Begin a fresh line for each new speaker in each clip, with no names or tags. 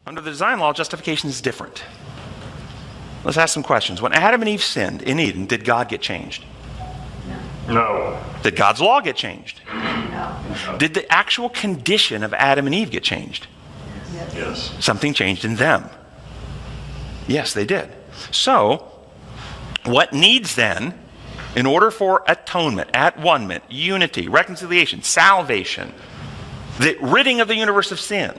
Under the design law, justification is different. Let's ask some questions. When Adam and Eve sinned in Eden, did God get changed?
No.
Did God's law get changed?
No.
Did the actual condition of Adam and Eve get changed?
Yes.
Something changed in them. Yes, they did. So, what needs then, in order for atonement, at-one-ment, unity, reconciliation, salvation, the ridding of the universe of sin,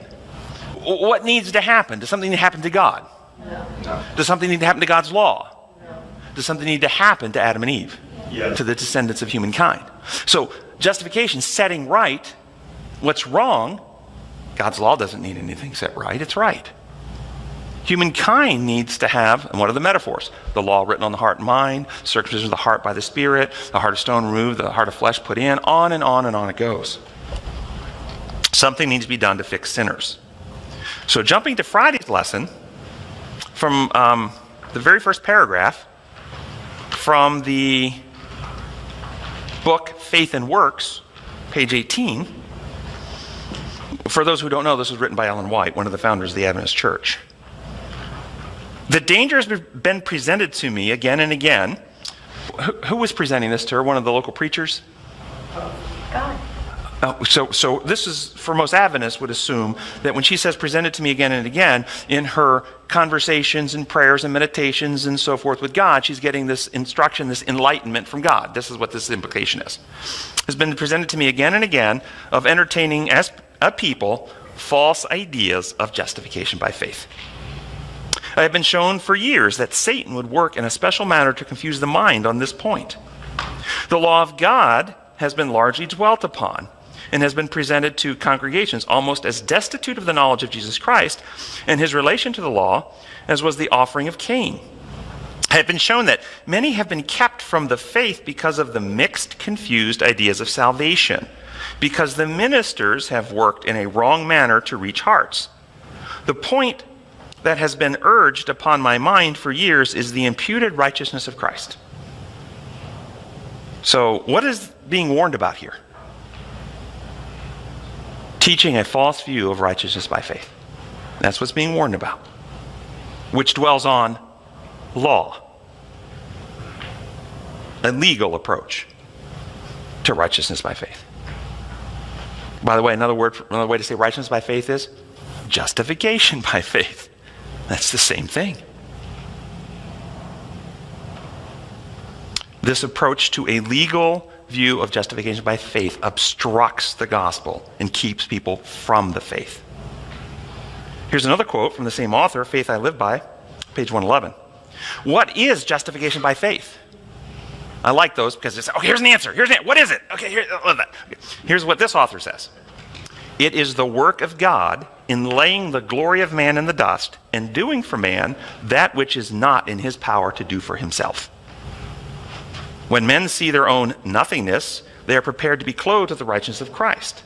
what needs to happen? Does something need to happen to God?
No.
Does something need to happen to God's law?
No.
Does something need to happen to Adam and Eve?
Yes.
To the descendants of humankind. So, justification, setting right what's wrong. God's law doesn't need anything set right. It's right. Humankind needs to have, and what are the metaphors? The law written on the heart and mind, circumcision of the heart by the Spirit, the heart of stone removed, the heart of flesh put in, on and on and on it goes. Something needs to be done to fix sinners. So jumping to Friday's lesson, from the very first paragraph, from the book Faith and Works, page 18. For those who don't know, this was written by Ellen White, one of the founders of the Adventist Church. The danger has been presented to me again and again. Who was presenting this to her? One of the local preachers?
God.
So this is, for most Adventists, would assume that when she says presented to me again and again, in her conversations and prayers and meditations and so forth with God, she's getting this instruction, this enlightenment from God. This is what this implication is. Has been presented to me again and again of entertaining as a people false ideas of justification by faith. I have been shown for years that Satan would work in a special manner to confuse the mind on this point. The law of God has been largely dwelt upon and has been presented to congregations almost as destitute of the knowledge of Jesus Christ and his relation to the law as was the offering of Cain. I have been shown that many have been kept from the faith because of the mixed, confused ideas of salvation, because the ministers have worked in a wrong manner to reach hearts. The point that has been urged upon my mind for years is the imputed righteousness of Christ. So, what is being warned about here? Teaching a false view of righteousness by faith. That's what's being warned about, which dwells on law, a legal approach to righteousness by faith. By the way, another way to say righteousness by faith is justification by faith. That's the same thing. This approach to a legal view of justification by faith obstructs the gospel and keeps people from the faith. Here's another quote from the same author, Faith I Live By, page 111. What is justification by faith? I like those because it's, okay, here's an answer. What is it? Okay, here's what this author says. It is the work of God in laying the glory of man in the dust and doing for man that which is not in his power to do for himself. When men see their own nothingness, they are prepared to be clothed with the righteousness of Christ.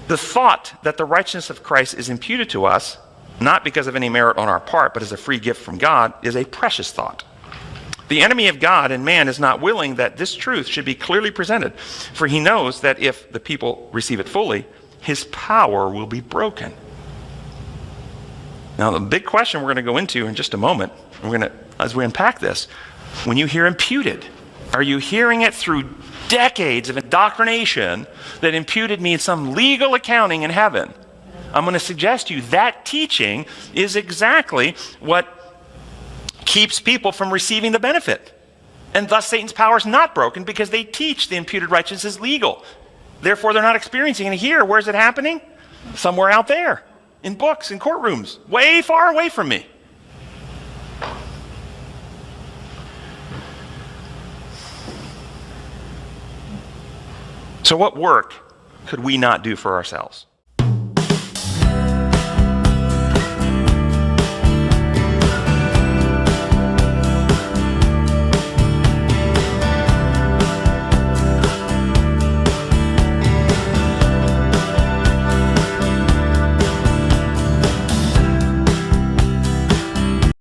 The thought that the righteousness of Christ is imputed to us, not because of any merit on our part, but as a free gift from God, is a precious thought. The enemy of God and man is not willing that this truth should be clearly presented, for he knows that if the people receive it fully, his power will be broken. Now, the big question we're going to go into in just a moment, as we unpack this, when you hear imputed, are you hearing it through decades of indoctrination that imputed means some legal accounting in heaven? I'm going to suggest to you that teaching is exactly what keeps people from receiving the benefit. And thus Satan's power is not broken because they teach the imputed righteousness is legal. Therefore, they're not experiencing it here. Where's it happening? Somewhere out there, in books, in courtrooms, way far away from me. So what work could we not do for ourselves?